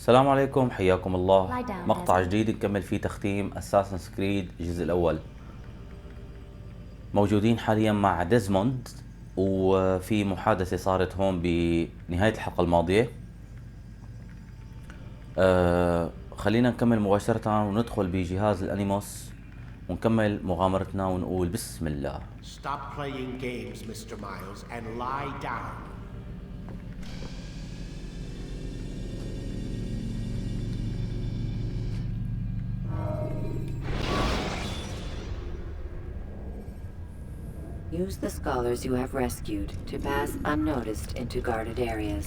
السلام عليكم، حياكم الله. مقطع جديد نكمل فيه تختيم اساسن كريد الجزء الاول. موجودين حاليا مع ديزموند، وفي محادثة صارت هون بنهاية الحلقة الماضية. خلينا نكمل مباشرة وندخل بجهاز الانيموس ونكمل مغامرتنا ونقول بسم الله. Stop playing games, Mr. Miles, and lie down. Use the scholars you have rescued to pass unnoticed into guarded areas.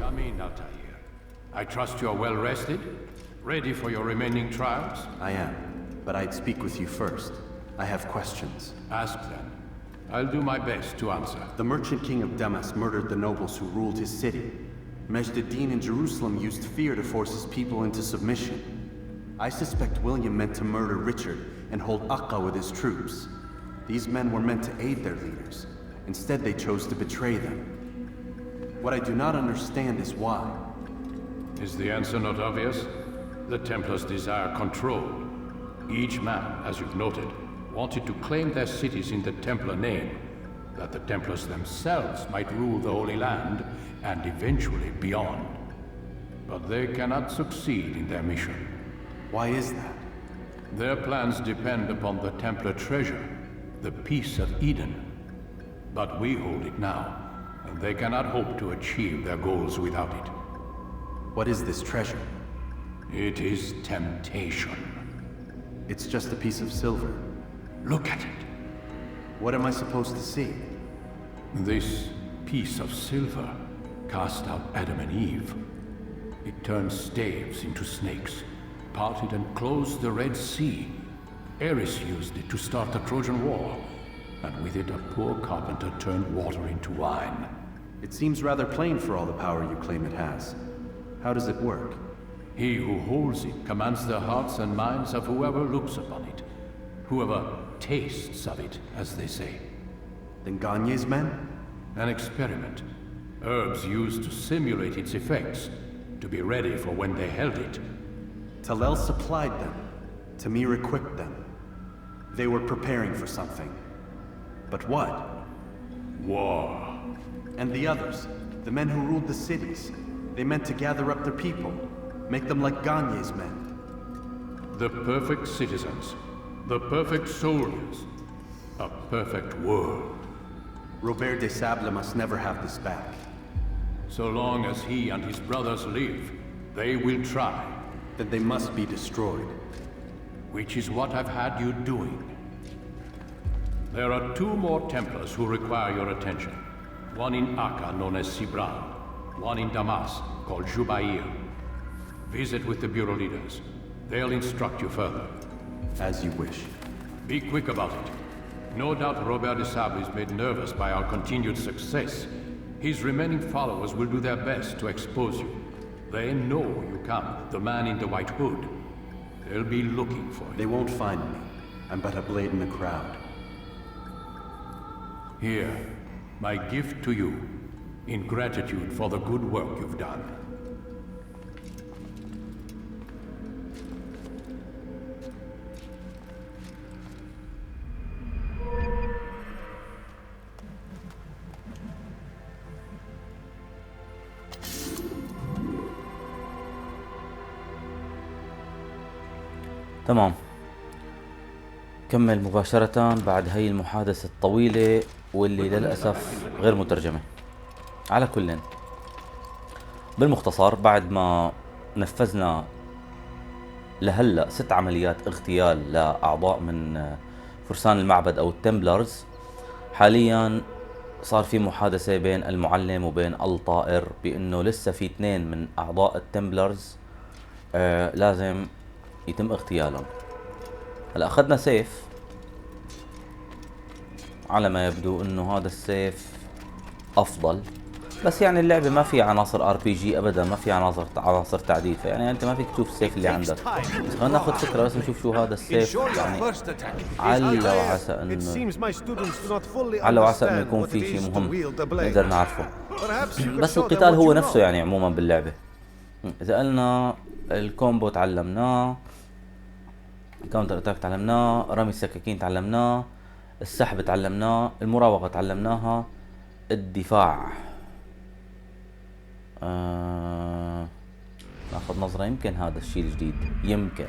Come in, Altair. I trust you are well rested, ready for your remaining trials? I am, but I'd speak with you first. I have questions. Ask them. I'll do my best to answer. The merchant king of Damas murdered the nobles who ruled his city. Majd-ad-Din in Jerusalem used fear to force his people into submission. I suspect William meant to murder Richard and hold Aqqa with his troops. These men were meant to aid their leaders. Instead, they chose to betray them. What I do not understand is why. Is the answer not obvious? The Templars desire control. Each man, as you've noted, wanted to claim their cities in the Templar name, that the Templars themselves might rule the Holy Land and eventually beyond. But they cannot succeed in their mission. Why is that? Their plans depend upon the Templar treasure, the Peace of Eden. But we hold it now, and they cannot hope to achieve their goals without it. What is this treasure? It is temptation. It's just a piece of silver. Look at it. What am I supposed to see? This piece of silver cast out Adam and Eve. It turned staves into snakes, parted and closed the Red Sea. Ares used it to start the Trojan War, and with it a poor carpenter turned water into wine. It seems rather plain for all the power you claim it has. How does it work? He who holds it commands the hearts and minds of whoever looks upon it, whoever tastes of it, as they say. Then Gagne's men? An experiment. Herbs used to simulate its effects, to be ready for when they held it. Talel supplied them. Tamir equipped them. They were preparing for something. But what? War. And the others, the men who ruled the cities, they meant to gather up their people, make them like Gagne's men. The perfect citizens, the perfect soldiers, a perfect world. Robert de Sable must never have this back. So long as he and his brothers live, they will try. Then they must be destroyed. Which is what I've had you doing. There are two more Templars who require your attention. One in Aqqa, known as Sibran. One in Damas, called Jubair. Visit with the bureau leaders. They'll instruct you further. As you wish. Be quick about it. No doubt Robert de Sable is made nervous by our continued success. His remaining followers will do their best to expose you. They know you come, the man in the white hood. They'll be looking for you. They won't find me. I'm but a blade in the crowd. Here, my gift to you, in gratitude for the good work you've done. تمام، كمل مباشرة بعد هاي المحادثة الطويلة واللي للأسف غير مترجمة. على كل، بالمختصر، بعد ما نفذنا لهلأ 6 عمليات اغتيال لأعضاء من فرسان المعبد أو التمبلرز، حاليا صار في محادثة بين المعلم وبين الطائر بأنه لسه في 2 من أعضاء التمبلرز لازم يتم اغتيالهم. هلا اخذنا سيف، على ما يبدو انه هذا السيف افضل بس يعني اللعبة ما في عناصر ار بي جي ابدا، ما في عناصر تعديل، فيعني انت ما فيك تشوف السيف اللي عندك. بس خلينا ناخذ فكرة بس نشوف شو هذا السيف، يعني على وعسى انه يكون في شيء مهم نقدر نعرفه. بس القتال هو نفسه يعني عموما باللعبة. اذا قلنا الكومبو تعلمناه، كاونتر اتاك تعلمناه، رمي السكاكين تعلمناه، السحب تعلمناه، المراوغة تعلمناها، الدفاع ناخذ نظرة، يمكن هذا الشيء الجديد يمكن.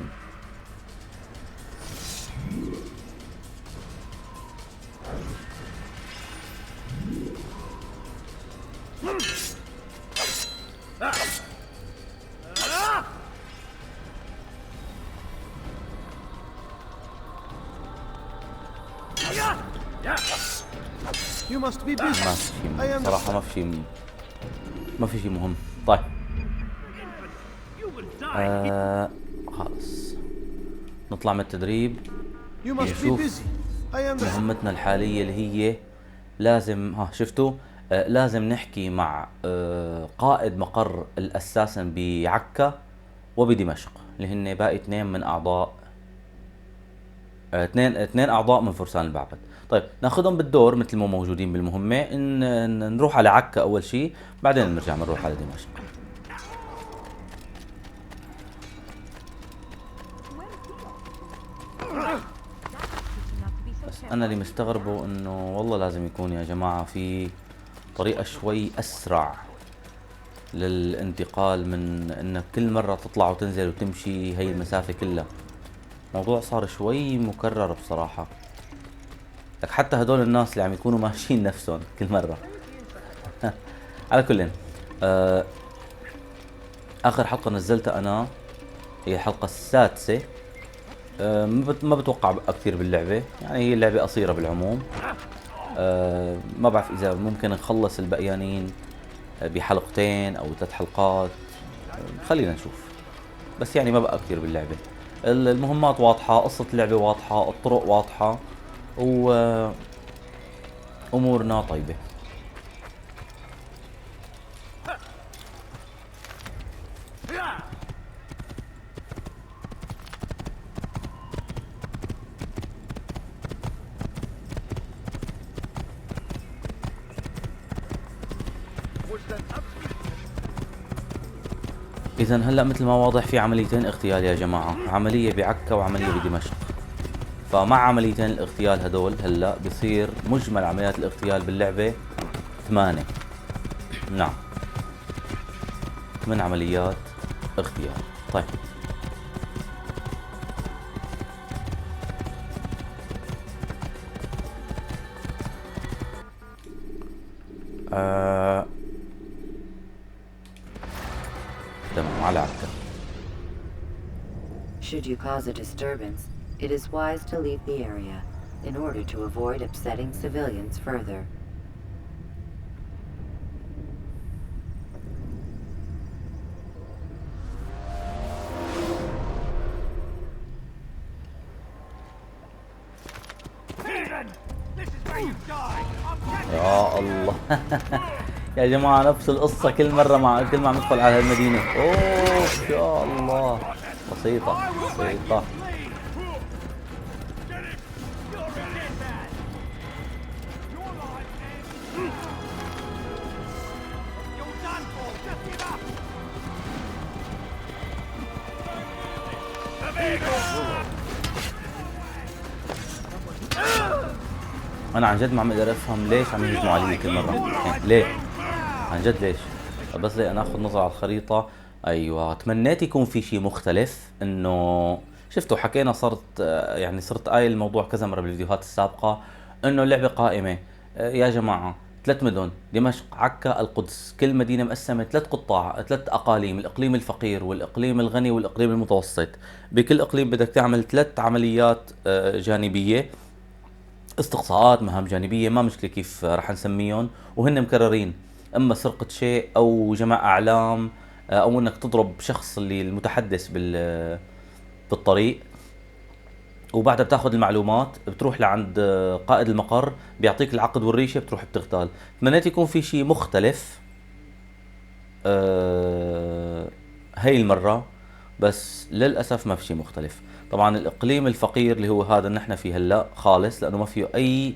صراحة ما في شيء مهم. طيب خلاص نطلع من التدريب نشوف مهمتنا الحالية اللي هي لازم شفتوا لازم نحكي مع قائد مقر الاساسن بعكا وبدمشق، اللي هن باقي اثنين من اعضاء اثنين اعضاء من فرسان المعبد. طيب ناخذهم بالدور مثل ما موجودين بالمهمة، إن نروح على عكا اول شيء، بعدين نرجع نروح على دمشق. بس انا اللي مستغربه انه والله لازم يكون يا جماعة في طريقة شوي اسرع للانتقال من انك كل مرة تطلع وتنزل وتمشي هي المسافة كلها. موضوع صار شوي مكرر بصراحة، لك حتى هدول الناس اللي عم يكونوا ماشيين نفسهم كل مرة. على كل اخر حلقة نزلتها انا هي الحلقة السادسة. ما بتوقع كثير باللعبة، يعني هي اللعبة قصيرة بالعموم. ما بعرف اذا ممكن نخلص البقيانين بحلقتين او 3 حلقات، خلينا نشوف. بس يعني ما بقى كثير باللعبة. المهمات واضحة، قصة اللعبة واضحة، الطرق واضحة، وأمورنا طيبة. إذن هلأ مثل ما واضح في عمليتين اغتيال يا جماعة، عملية بعكا وعملية بدمشق. فمع عمليتين الاغتيال هدول هلأ بصير مجمل عمليات الاغتيال باللعبة 8. نعم 8 عمليات اغتيال. طيب تمام على عكا. Should you cause a disturbance, it is wise to leave the area in order to avoid upsetting civilians further. يا الله. يا جماعة نفس القصة كل مرة كل ما ندخل على هالمدينة. اوه يا الله، بسيطة. انا عن جد ما عم اقدر افهم ليش عم يهجموا علي كل مرة، يعني ليه عن جد ليش؟ بس لي انا اخذ نظرة على الخريطة. ايوه تمنيت يكون في شيء مختلف، انه شفتوا حكينا صرت قايل الموضوع كذا مرة بالفيديوهات السابقة، انه اللعبة قائمة يا جماعة 3 مدن، دمشق، عكا، القدس، كل مدينة مقسمة 3 قطاع، 3 اقاليم، الاقليم الفقير والاقليم الغني والاقليم المتوسط. بكل اقليم بدك تعمل 3 عمليات جانبية، استقصاءات، مهام جانبية، ما مشكلة كيف راح نسميهم، وهن مكررين، اما سرقة شيء او جمع اعلام او انك تضرب شخص اللي المتحدث بالطريق. وبعدها بتاخذ المعلومات، بتروح لعند قائد المقر بيعطيك العقد والريشة، بتروح بتغتال. تمنيت يكون في شيء مختلف هاي المرة، بس للأسف ما في شيء مختلف. طبعا الإقليم الفقير اللي هو هذا اللي نحن فيه هلا خالص، لأنه ما فيه أي،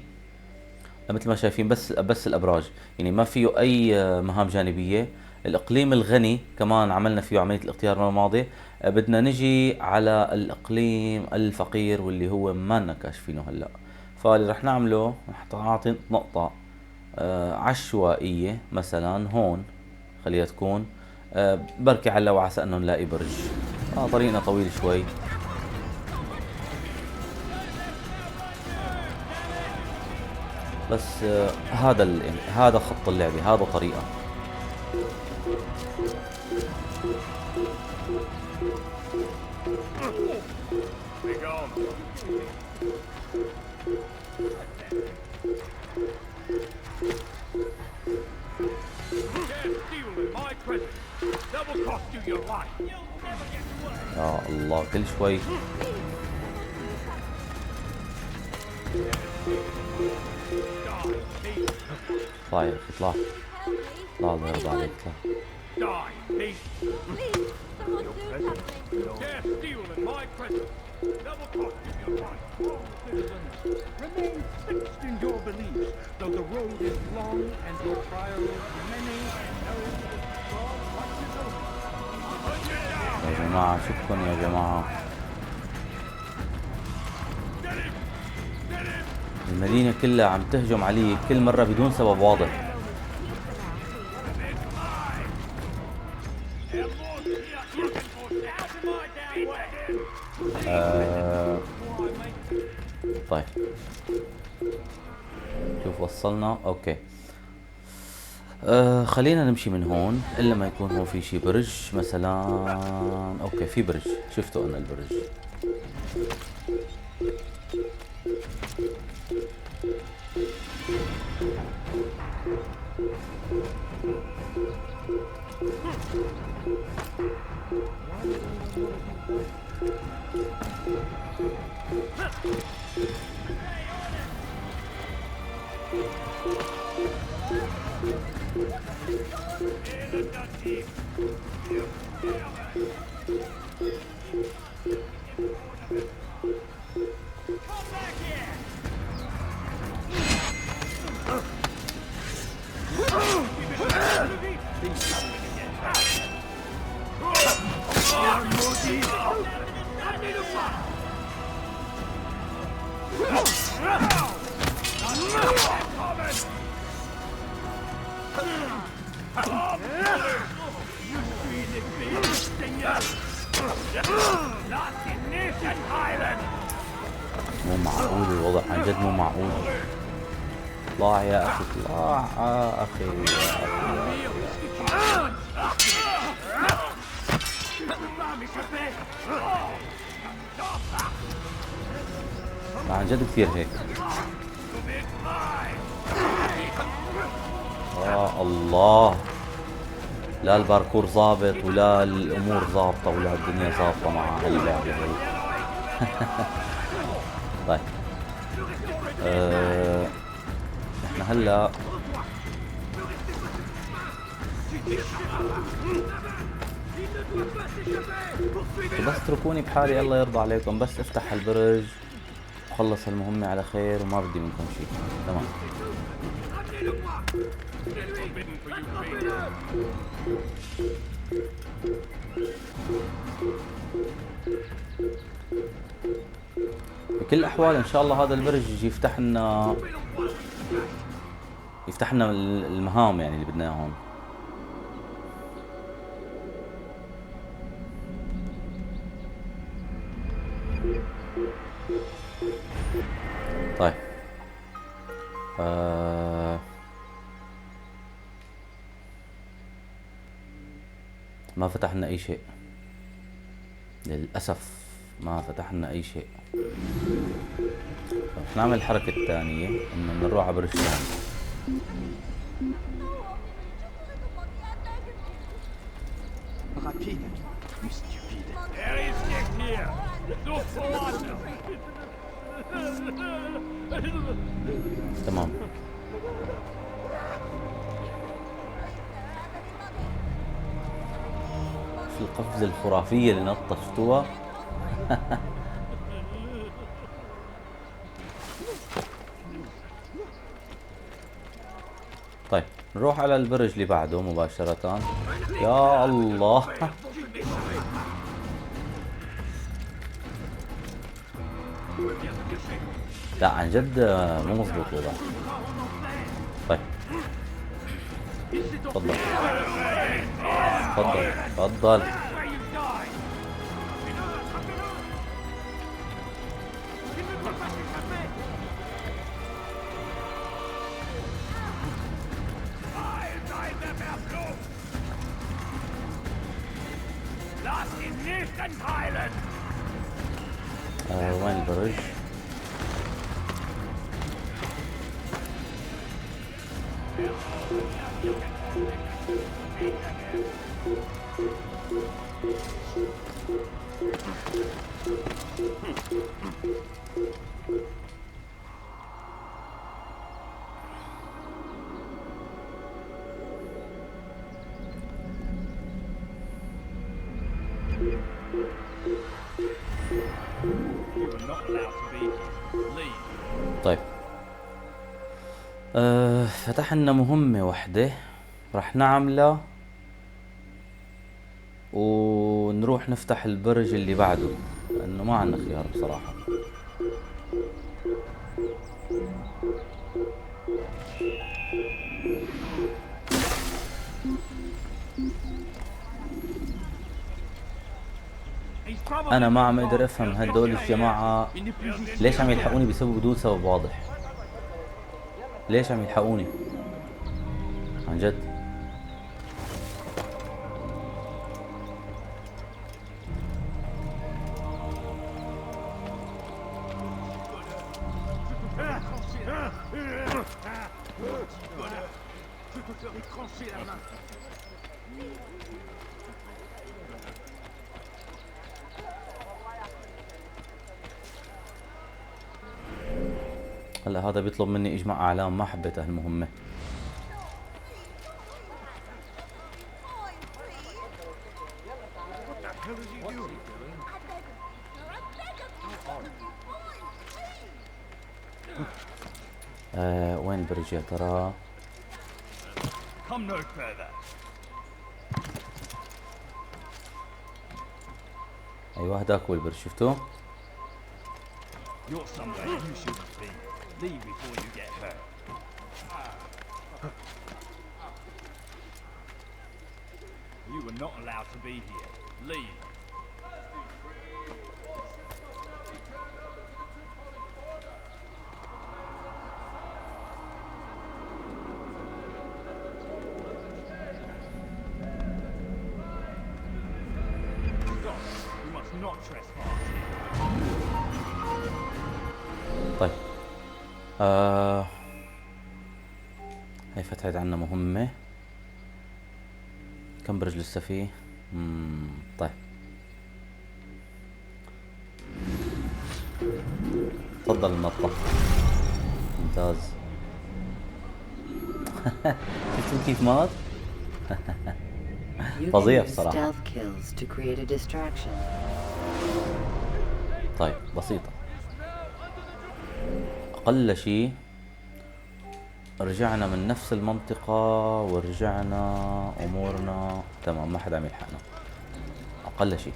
مثل ما شايفين بس الأبراج، يعني ما فيه أي مهام جانبية. الإقليم الغني كمان عملنا فيه عملية الاختيار المرة الماضية. بدنا نجي على الإقليم الفقير واللي هو ما لنا كاشفينه هلا. فاللي رح نعمله رح نعطي نقطة عشوائية مثلا هون، خليها تكون بركي على وعسى انه نلاقي برج. طريقنا طويل شوي. بس هذا خط اللعبة، هذا طريقة. يا الله كل شوي. طلع يا اخي اطلع، الله يرضى عليك اطلع. Remain fixed in your beliefs, though the road is long and your trials many, and know that God watches over. يا جماعة شكرا يا جماعة. المدينة كلها عم تهجم علي كل مرة بدون سبب واضح. طيب شوف وصلنا. اوكي خلينا نمشي من هون الا ما يكون هون في شي برج مثلا. اوكي في برج، شفته انا البرج. مو معقول الوضع، عن جد مو معقول. اطلع يا اخي اطلع اخي عن جد كثير هيك. الله، لا الباركور ظابط ولا الامور ظابطه ولا الدنيا ظابطه مع هاللعبه هي. طيب احنا هلا بس اتركوني بحالي الله يرضى عليكم، بس افتح البرج وخلص المهمة على خير وما بدي منكم شيء. تمام. بكل الأحوال إن شاء الله هذا البرج يجي يفتح لنا المهام يعني اللي بدنا اياهم. طيب ما فتح لنا اي شيء للأسف، ما فتح لنا اي شيء. رح نعمل الحركة الثانية انه نروح على برج ثاني. تمام. القفزة الخرافية اللي نطشتوها. طيب نروح على البرج اللي بعده مباشرة. يا الله. لا عن جد مو مضبوط الوضع. طيب تفضل تفضل تفضل. وين البرج؟ طيب فتحنا مهمة واحدة راح نعملها ونروح نفتح البرج اللي بعده لأنه ما عندنا خيار بصراحة. أنا ما عم أقدر أفهم هدول الجماعة ليش عم يلحقوني بسبب بدون سبب واضح. ليش عم يلحقوني عن جد؟ هلا هذا بيطلب مني اجمع اعلان، ما حبيت هالمهمة. وين البرج يا ترى؟ ايوه هداك هو البرج، شفتوه؟ You're somewhere you shouldn't be. Leave before you get hurt. You were not allowed to be here. Leave. You must not trespass here. طيب هي فتحت عنا مهمة. كم برج لسه فيه؟ طيب تفضل النطة. ممتاز. شفتوا كيف مات؟ فظيع بصراحة. طيب بسيطة. أقل شيء رجعنا من نفس المنطقة ورجعنا أمورنا تمام، ما حدا عم يلحقنا. أقل شيء.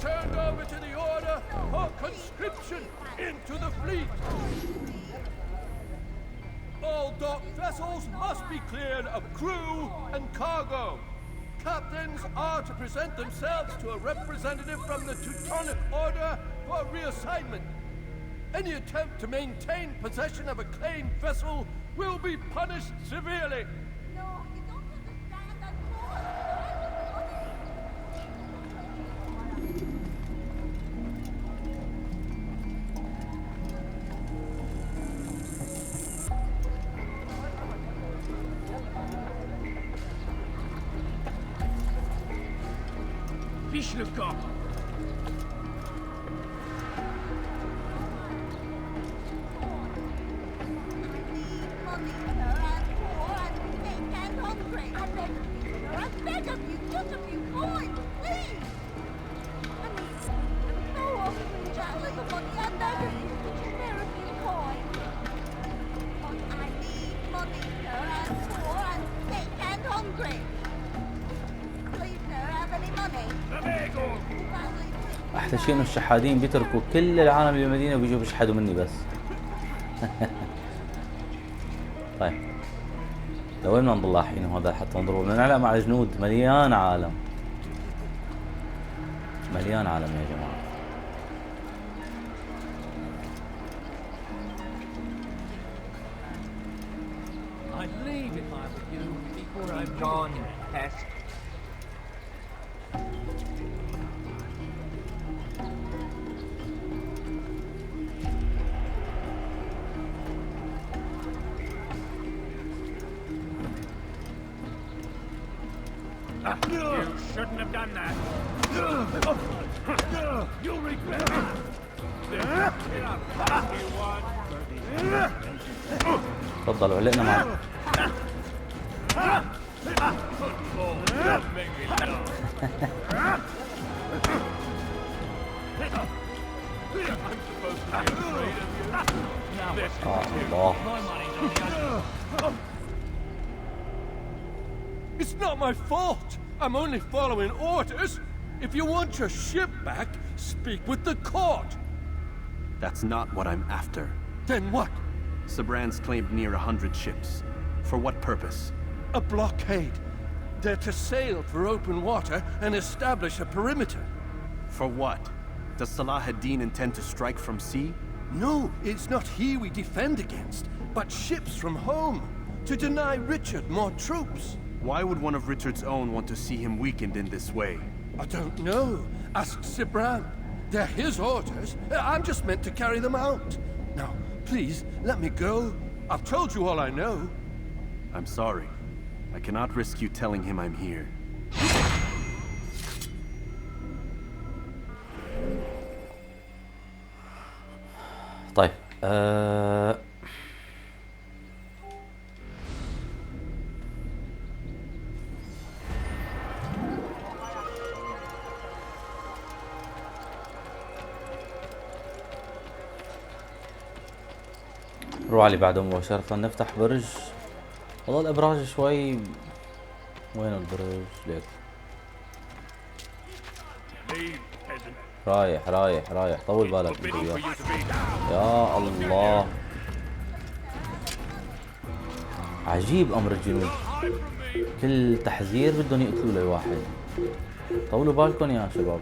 Turned over to the order for conscription into the fleet. All docked vessels must be cleared of crew and cargo. Captains are to present themselves to a representative from the Teutonic Order for reassignment. Any attempt to maintain possession of a claimed vessel will be punished severely. Vishnuka. احلى شيء انه الشحادين بيتركوا كل العالم للمدينه وبيجوا بيشحدوا مني بس. طيب لوين بدنا نضل لاحقين هذا حتى نضربه؟ بدنا نعلق مع الجنود. مليان عالم، مليان عالم يا جماعه. I'd leave if I were you before I'm gone, pest. You shouldn't have done that. You'll regret it. You want? تفضلوا علقنا معك. الله. It's not my fault. I'm only following orders. If you want your ship back, speak with the court. That's not what I'm after. Then what? Sabran's claimed near 100 ships. For what purpose? A blockade. They're to sail for open water and establish a perimeter. For what? Does Salah ad-Din intend to strike from sea? No, it's not he we defend against, but ships from home, to deny Richard more troops. Why would one of Richard's own want to see him weakened in this way? I don't know. Ask Sabran. They're his orders. I'm just meant to carry them out. Now, please, let me go. I've told you all I know. I'm sorry. I cannot risk you telling him I'm here. طيب نروح على اللي بعده مباشرة. نفتح برج. والله الابراج شوي. وين البرج؟ ليك رايح طول بالك انت وياه. يا الله عجيب امر الجنود، كل تحذير بدهم يقتلوا لي واحد. طولوا بالكم يا شباب.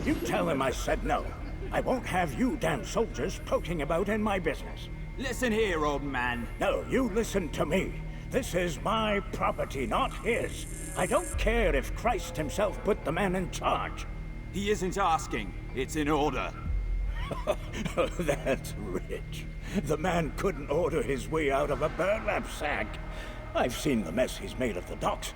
You tell him I said no. I won't have you damn soldiers poking about in my business. Listen here, old man. No, you listen to me. This is my property, not his. I don't care if Christ himself put the man in charge. He isn't asking. It's in order. That's rich. The man couldn't order his way out of a burlap sack. I've seen the mess he's made of the docks.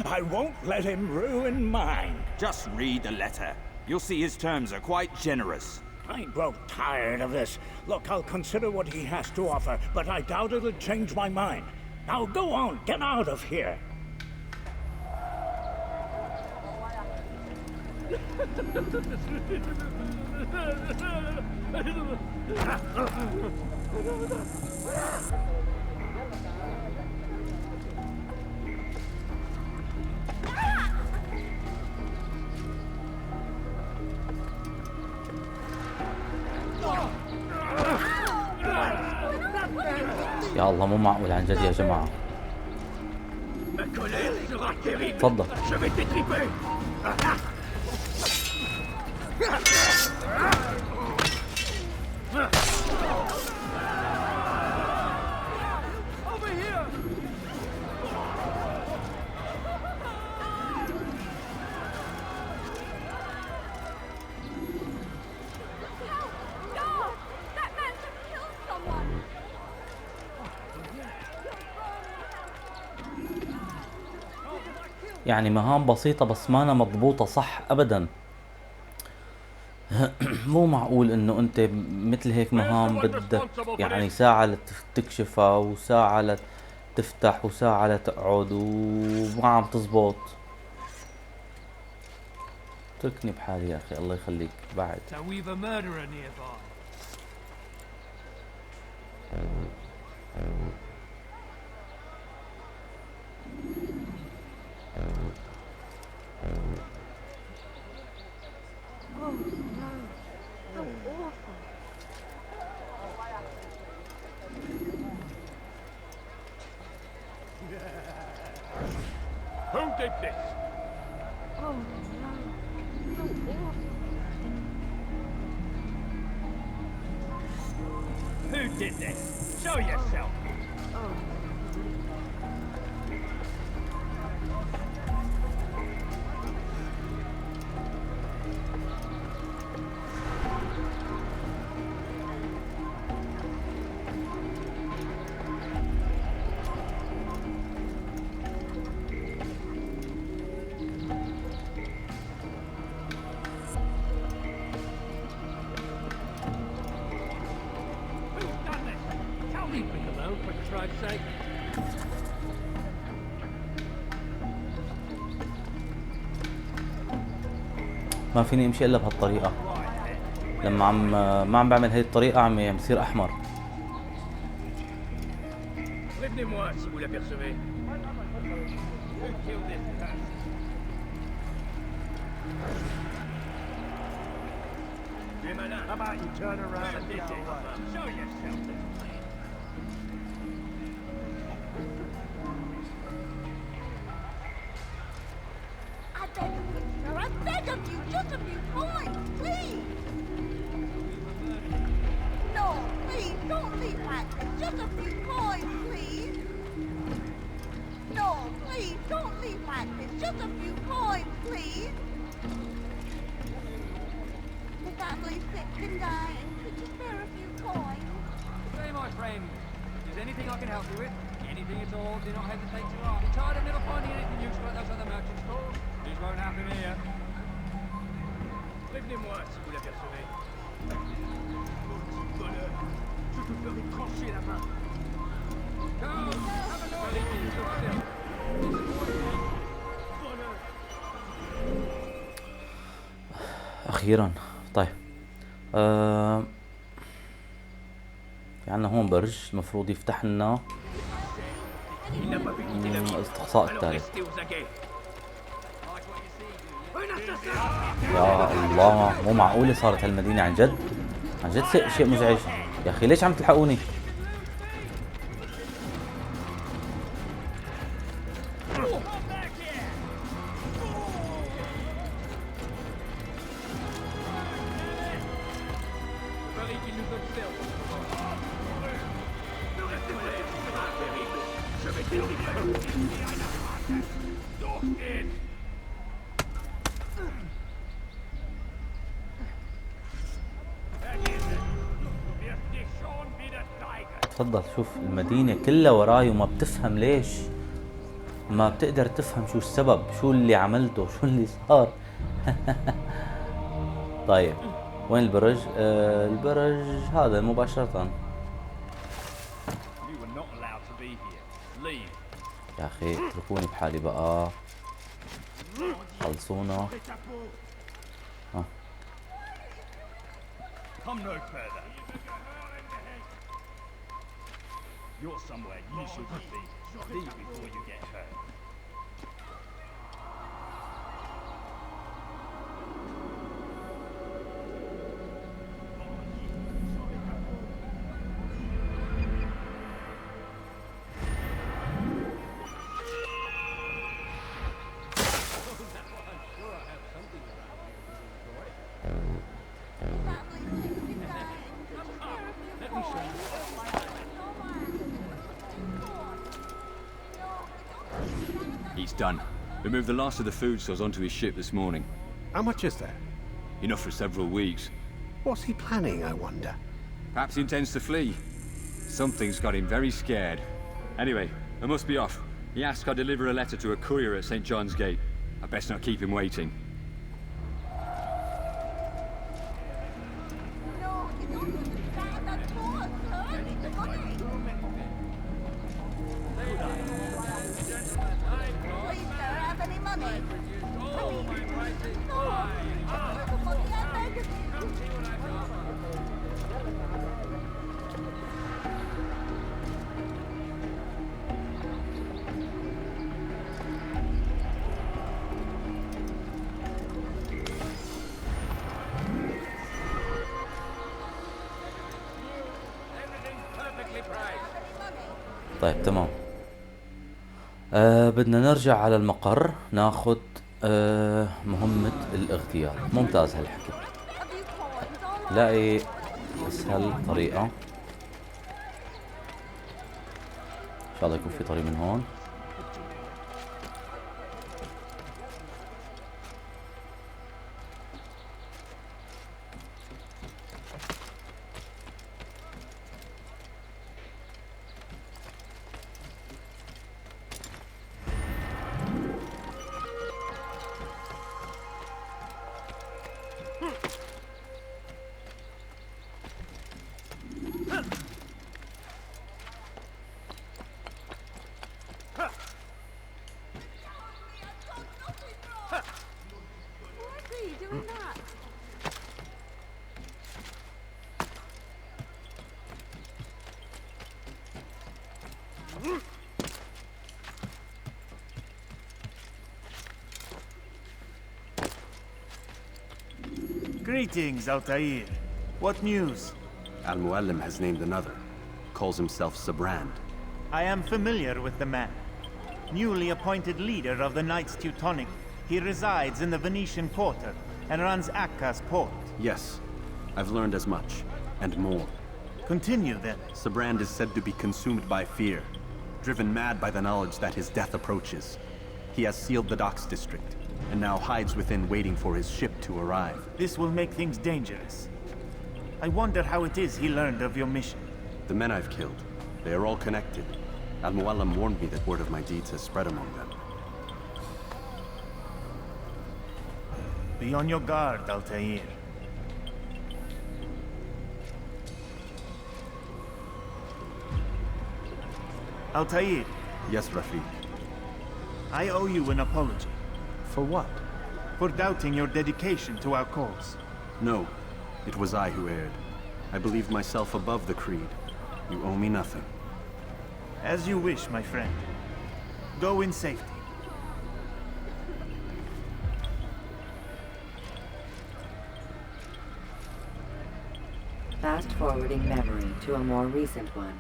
I won't let him ruin mine. Just read the letter. You'll see his terms are quite generous. I grow tired of this. Look, I'll consider what he has to offer, but I doubt it'll change my mind. Now go on, get out of here. يا الله مو معقول عن جد يا جماعة. تفضل. يعني مهام بسيطة بس مانا مضبوطة صح ابدا. مو معقول انه انت مثل هيك مهام بدك يعني ساعة لتكشفها وساعة لتفتح وساعة لتقعد وما عم تزبط. اتركني بحالي يا اخي الله يخليك بعد. Who did this? Oh no. So awful. Who did this? Show yourself. Oh. ما فيني امشي الا بهالطريقة. لما ما عم بعمل هاي الطريقة عم يصير احمر. How about you turn around and get away? Show yourself. I beg of you, just a few coins, please. No, please, don't leave like this. Just a few coins, please. No, please, don't leave like this. Just a few coins, please. The family's sick and dying. Could you spare a few coins? Hey, my friend. Is there anything I can help you with? Anything at all, do not hesitate to ask. You're tired of never finding anything useful at those other merchant stores? This won't happen here. Prévenez-moi si vous l'apercevez. Voleur, je te ferai trancher la main. Come, have a look. اخيرا. طيب يعني هون برج المفروض يفتح لنا الاستقصاء الثالث. يا الله مو معقولة صارت هالمدينة عن جد. عن جد شيء مزعج يا اخي. ليش عم تلحقوني؟ تفضل. شوف المدينة كلها وراي وما بتفهم ليش. ما بتقدر تفهم شو السبب، شو اللي عملته، شو اللي صار. طيب وين البرج؟ البرج هذا مباشرة. يا اخي اتركوني بحالي بقى. خلصونا. Come no further. You're somewhere you shouldn't be. Leave before you get hurt. He's done. We moved the last of the food stores onto his ship this morning. How much is there? Enough for several weeks. What's he planning, I wonder? Perhaps he intends to flee. Something's got him very scared. Anyway, I must be off. He asked I deliver a letter to a courier at St. John's Gate. I best not keep him waiting. No, you don't understand at all, sir. I need the money. Please, sir, have any money? I mean, no. Have the money, I beg of you. طيب تمام. بدنا نرجع على المقر ناخد مهمة الاغتيال. ممتاز هالحكي. لاقي اسهل طريقة ان شاء الله يكون في طريق من هون. Greetings, Altair. What news? Al-Muallim has named another. Calls himself Sabrand. I am familiar with the man. Newly appointed leader of the Knights Teutonic, he resides in the Venetian Quarter and runs Akka's port. Yes, I've learned as much, and more. Continue then. Sabrand is said to be consumed by fear, driven mad by the knowledge that his death approaches. He has sealed the docks district, and now hides within waiting for his ship to arrive. This will make things dangerous. I wonder how it is he learned of your mission. The men I've killed, they are all connected. Al-Muallim warned me that word of my deeds has spread among them. Be on your guard, Altair. Altair. Yes, Rafiq. I owe you an apology. For what? For doubting your dedication to our cause. No, it was I who erred. I believed myself above the Creed. You owe me nothing. As you wish, my friend. Go in safety. Fast-forwarding memory to a more recent one.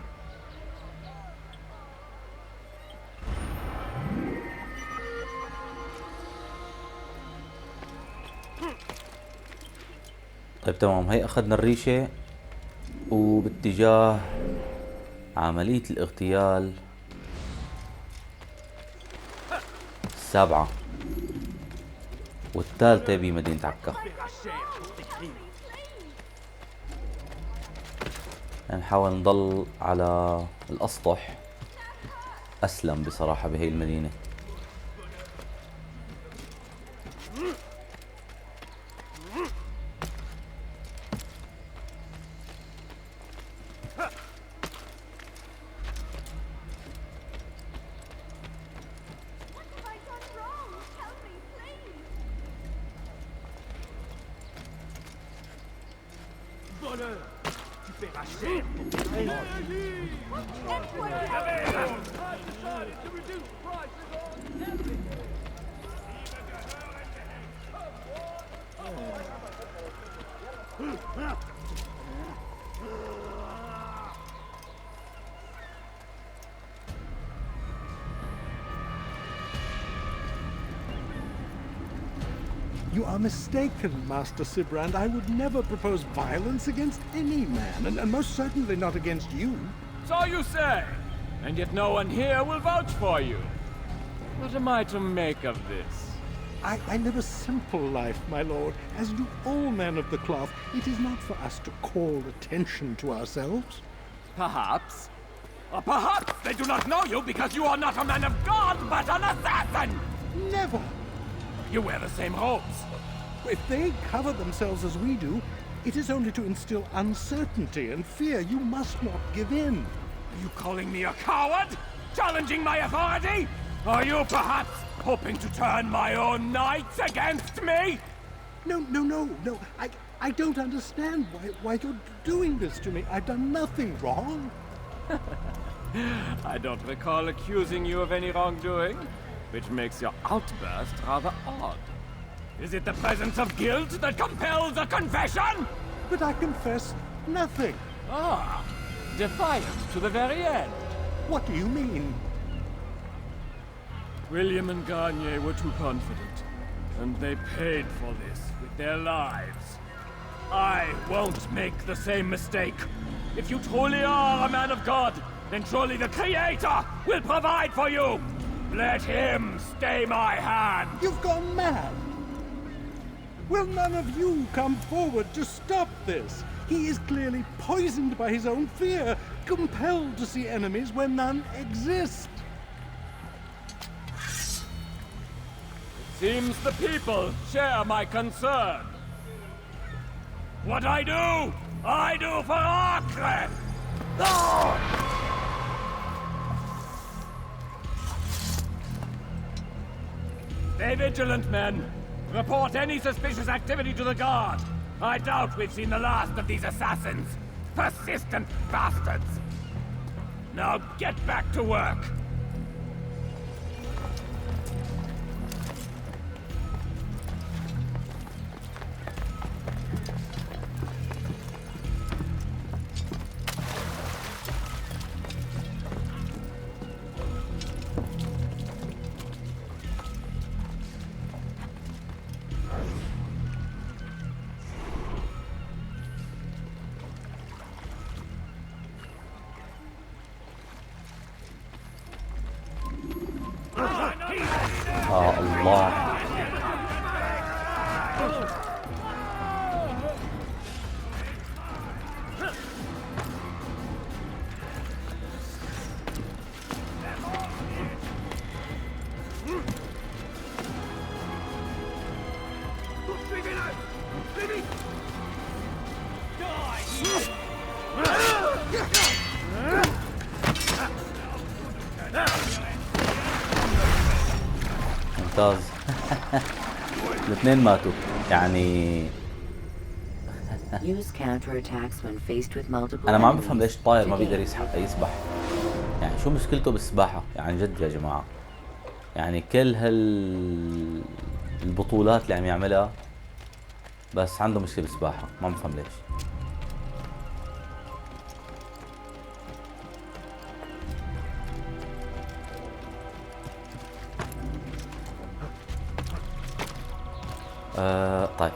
طيب تمام، هي اخذنا الريشة وباتجاه عملية الاغتيال 7 والثالثة بمدينة عكا. يعني نحاول نضل على الأسطح أسلم بصراحة بهي المدينة. order. Tu paieras cher. I've decided to reduce prices on everything. You are mistaken, Master Sibrand. I would never propose violence against any man, and most certainly not against you. So you say, and yet no one here will vouch for you. What am I to make of this? I live a simple life, my lord, as do all men of the cloth. It is not for us to call attention to ourselves. Perhaps. Or perhaps they do not know you because you are not a man of God, but an assassin! Never! You wear the same robes. If they cover themselves as we do, it is only to instill uncertainty and fear. You must not give in. Are you calling me a coward? Challenging my authority? Are you perhaps hoping to turn my own knights against me? No. I don't understand why you're doing this to me. I've done nothing wrong. I don't recall accusing you of any wrongdoing, which makes your outburst rather odd. Is it the presence of guilt that compels a confession? But I confess nothing. Ah, defiant to the very end. What do you mean? William and Garnier were too confident, and they paid for this with their lives. I won't make the same mistake. If you truly are a man of God, then surely the Creator will provide for you. Let him stay my hand. You've gone mad. Will none of you come forward to stop this? He is clearly poisoned by his own fear, compelled to see enemies where none exist. Seems the people share my concern. What I do for Acre! Stay vigilant, men. Report any suspicious activity to the guard. I doubt we've seen the last of these assassins. Persistent bastards. Now get back to work. الله. ممتاز. الاثنين ماتوا يعني. انا ما عم بفهم ليش الطائر ما بيقدر يسبح. يعني شو مشكلته بالسباحة يعني جد يا جماعة. يعني كل البطولات اللي عم يعملها بس عنده مشكلة بالسباحة، ما بفهم ليش. طيب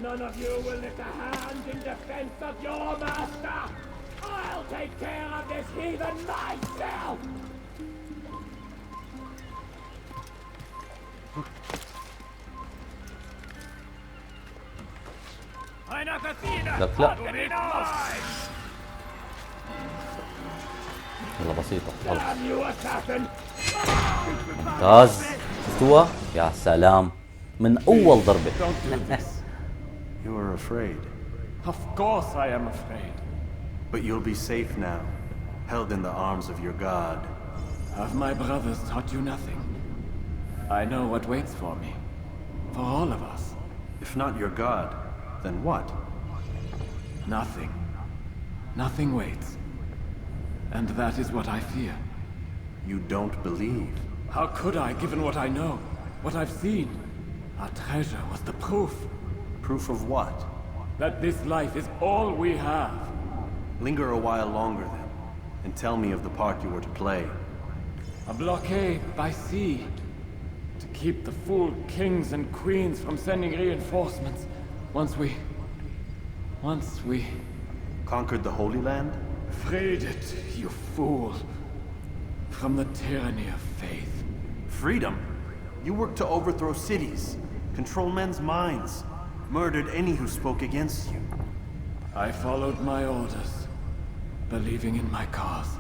None of you will lift a hand in defense of your master! I'll take care of this heathen myself! لك لا يلا بسيطة خلص ممتاز. شفتوها؟ يا سلام من أول ضربة. You were afraid. Of course I am afraid. But you'll be safe now, held in the arms of your god. Have my brothers taught you nothing? I know what waits for me. For all of us. If not your god, then what? Nothing. Nothing waits. And that is what I fear. You don't believe? How could I, given what I know, what I've seen? Our treasure was the proof. Proof of what? That this life is all we have. Linger a while longer then, and tell me of the part you were to play. A blockade by sea. To keep the fool kings and queens from sending reinforcements. Once we... Conquered the Holy Land? Freed it, you fool. From the tyranny of faith. Freedom? You worked to overthrow cities, control men's minds, murdered any who spoke against you. I followed my orders, believing in my cause.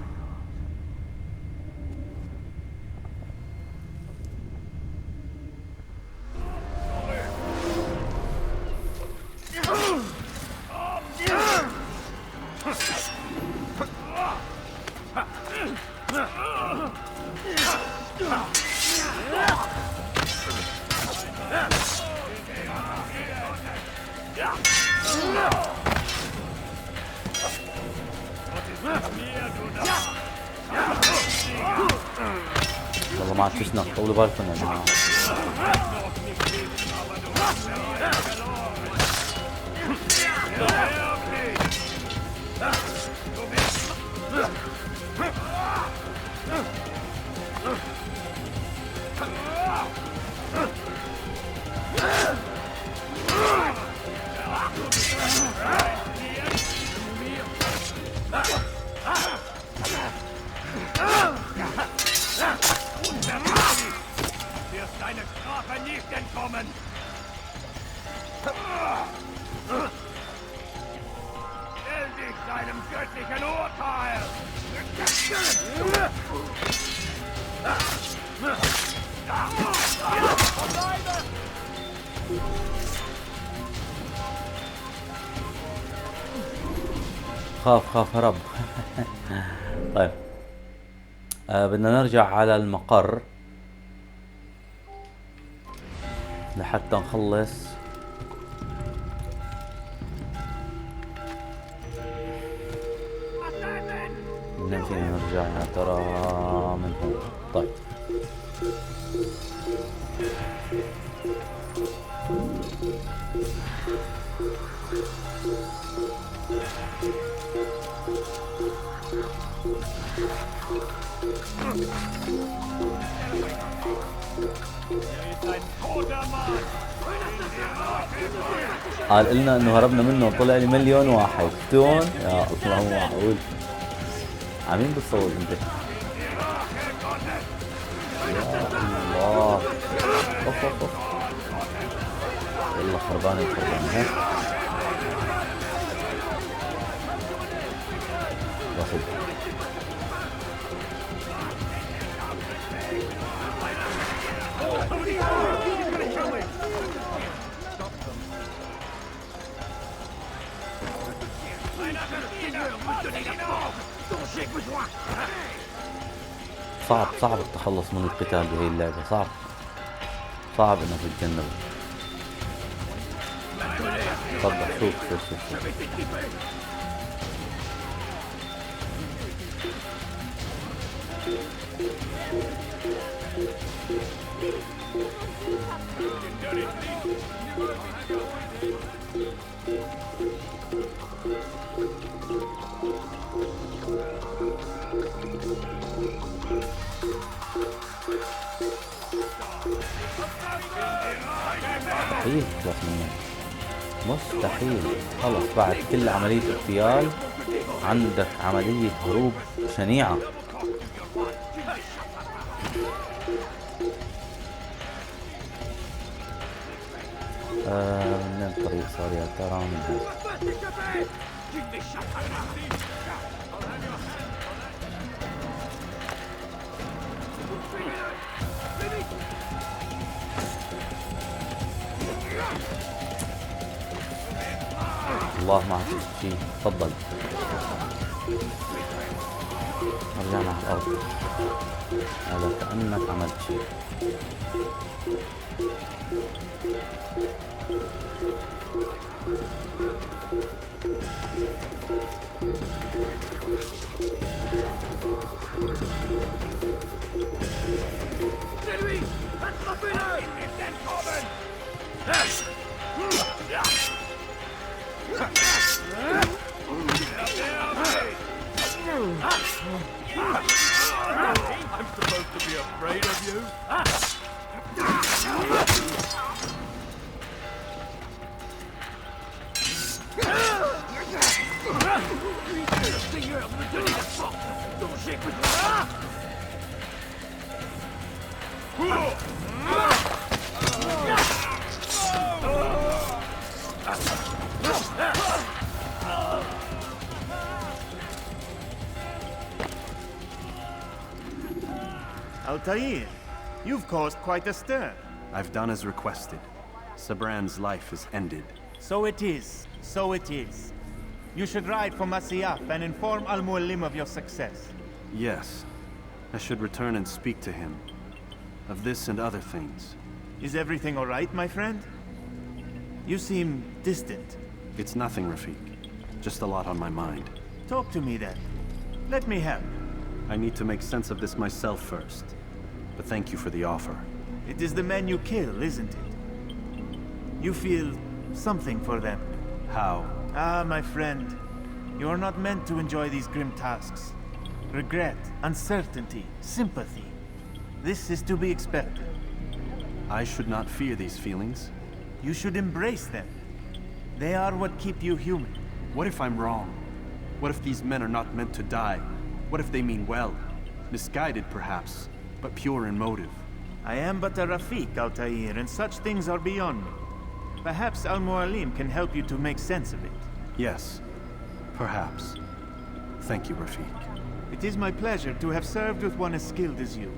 والله ما عاد في سناك، طولوا بالكم يا جماعة. خاف هرب. طيب بدنا نرجع على المقر لحتى نخلص. منين فينا نرجع يا ترى؟ من هون. طيب قال لنا انه هربنا منه وطلع لي مليون واحد. شفتون؟ يا الله مو معقول. عمين بتصور انت؟ يا الله. اوف اوف اوف. والله خربانه ها. واخد. صعب التخلص من القتال بهي اللعبة. صعب انك تتجنبه. تفضل شوف. مستحيل تخلص منه، مستحيل. خلص بعد كل عملية اغتيال عندك عملية هروب شنيعة. من الطريق صار يا ترى من هون. الله ما عم شيء. تفضل. رجعنا على الأرض. هذا كأنك عملت شيء. I'm supposed to be afraid of you? Altair, you've caused quite a stir. I've done as requested. Sabran's life is ended. So it is. So it is. You should ride for Masyaf and inform Al-Muallim of your success. Yes. I should return and speak to him. Of this and other things. Is everything all right, my friend? You seem distant. It's nothing, Rafiq. Just a lot on my mind. Talk to me then. Let me help. I need to make sense of this myself first. But thank you for the offer. It is the men you kill, isn't it? You feel something for them. How? Ah, my friend. You are not meant to enjoy these grim tasks. Regret, uncertainty, sympathy. This is to be expected. I should not fear these feelings. You should embrace them. They are what keep you human. What if I'm wrong? What if these men are not meant to die? What if they mean well? Misguided, perhaps, but pure in motive. I am but a Rafiq, Altair, and such things are beyond me. Perhaps Al-Muallim can help you to make sense of it. Yes, perhaps. Thank you, Rafiq. It is my pleasure to have served with one as skilled as you.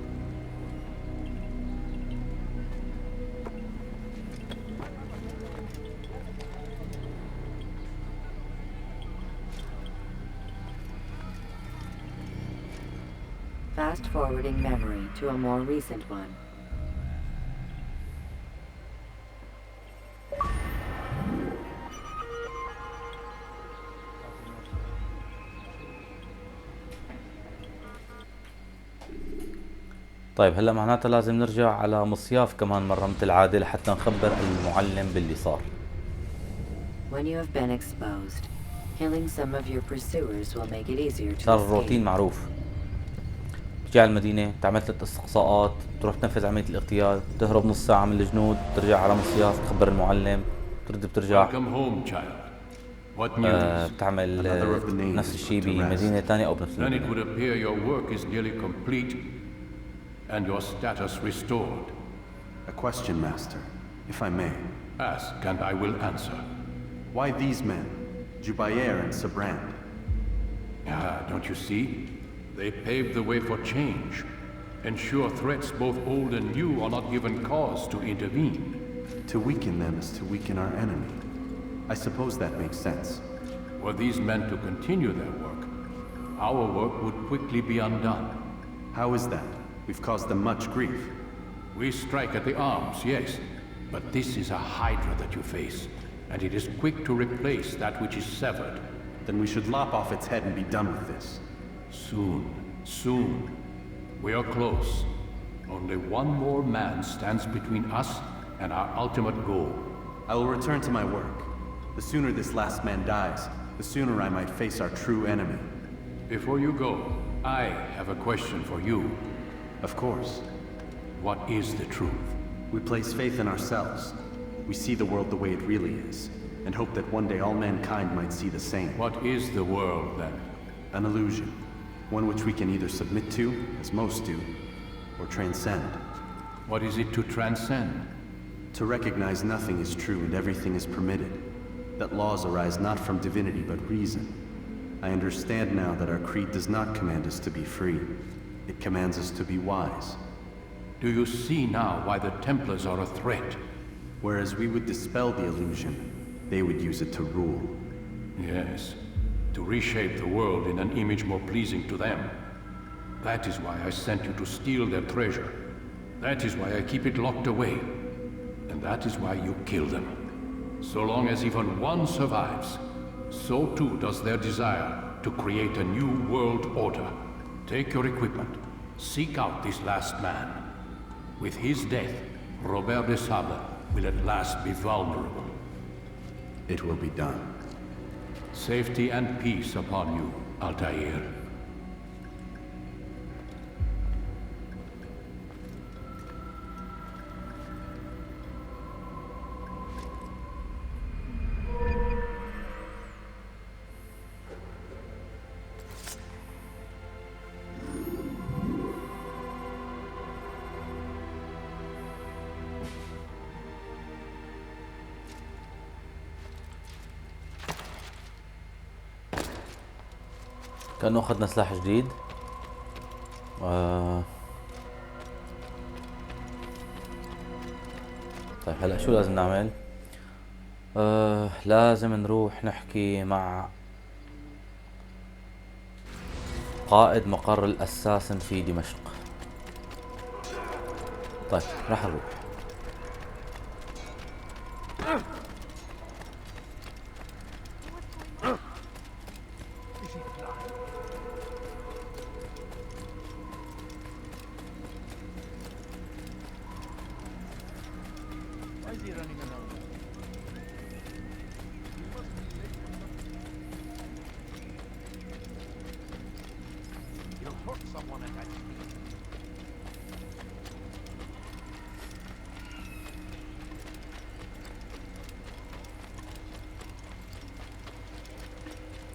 Fast-forwarding memory to a more recent one. طيب هلا معناتها لازم نرجع على مصياف كمان مرة مثل العادة لحتى نخبر المعلم باللي صار. When you have been exposed, killing some of your pursuers will make it easier to صار الروتين معروف. تجي على المدينة، تعمل 3 استقصاءات، تروح تنفذ عملية الاغتيال، تهرب نص ساعة من الجنود، ترجع على مصياف، تخبر المعلم، ترد بترجع. بتعمل نفس الشيء بمدينة ثانية أو بنفس المدينة. And your status restored. A question, Master, if I may. Ask and I will answer. Why these men, Jubair and Sabrand? Don't you see? They pave the way for change. Ensure threats both old and new are not given cause to intervene. To weaken them is to weaken our enemy. I suppose that makes sense. Were these men to continue their work, our work would quickly be undone. How is that? We've caused them much grief. We strike at the arms, yes, but this is a hydra that you face, and it is quick to replace that which is severed. Then we should lop off its head and be done with this. Soon, soon. We are close. Only one more man stands between us and our ultimate goal. I will return to my work. The sooner this last man dies, the sooner I might face our true enemy. Before you go, I have a question for you. Of course. What is the truth? We place faith in ourselves. We see the world the way it really is, and hope that one day all mankind might see the same. What is the world, then? An illusion. One which we can either submit to, as most do, or transcend. What is it to transcend? To recognize nothing is true and everything is permitted. That laws arise not from divinity but reason. I understand now that our creed does not command us to be free. It commands us to be wise. Do you see now why the Templars are a threat? Whereas we would dispel the illusion, they would use it to rule. Yes, to reshape the world in an image more pleasing to them. That is why I sent you to steal their treasure. That is why I keep it locked away. And that is why you kill them. So long as even one survives, so too does their desire to create a new world order. Take your equipment. Seek out this last man. With his death, Robert de Sable will at last be vulnerable. It will be done. Safety and peace upon you, Altair. كأنه أخذنا سلاح جديد. طيب هلا شو لازم نعمل؟ لازم نروح نحكي مع قائد مقر الاساسن في دمشق. طيب راح نروح.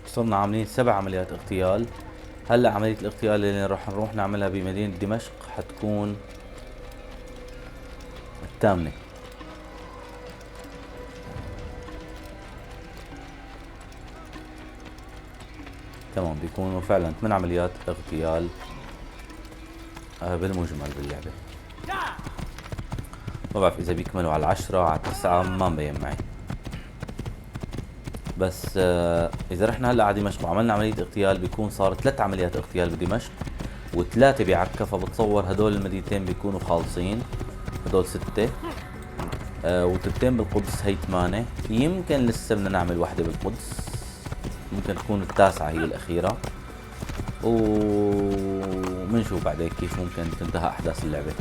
صرنا عاملين 7 عمليات اغتيال. هلا عملية الاغتيال اللي راح نروح نعملها بمدينة دمشق حتكون الثامنة. تمام، بيكونوا فعلا 8 عمليات اغتيال بالمجمل باللعبة. ما بعرف اذا بيكملوا على 10 على 9 ما مبين معي. بس اذا رحنا هلا على دمشق وعملنا عملية اغتيال بيكون صارت 3 عمليات اغتيال بدمشق و3 بعكا، فبتصور هدول المدينتين بيكونوا خالصين، هدول 6 وتنتين بالقدس هي 8. يمكن لسه بدنا نعمل واحدة بالقدس، ممكن تكون التاسعة هي الأخيرة، ومنشوف بعدين كيف ممكن تنتهي أحداث اللعبة.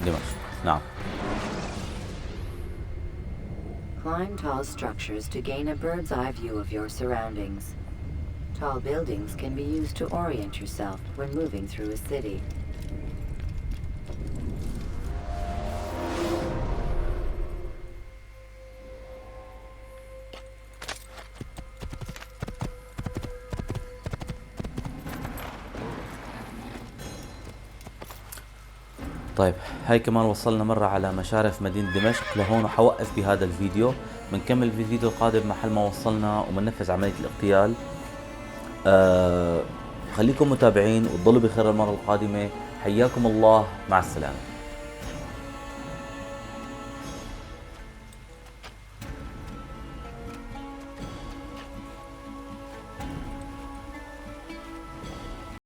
دمشق، نعم. Climb tall structures to gain a bird's eye view of your surroundings. Tall buildings can be used to orient yourself when moving through a city. طيب هاي كمان وصلنا مرة على مشارف مدينة دمشق. لهون حوقف بهذا الفيديو، بنكمل الفيديو القادم محل ما وصلنا وبننفذ عملية الاغتيال. خليكم متابعين وتضلوا بخير المرة القادمة. حياكم الله، مع السلامة.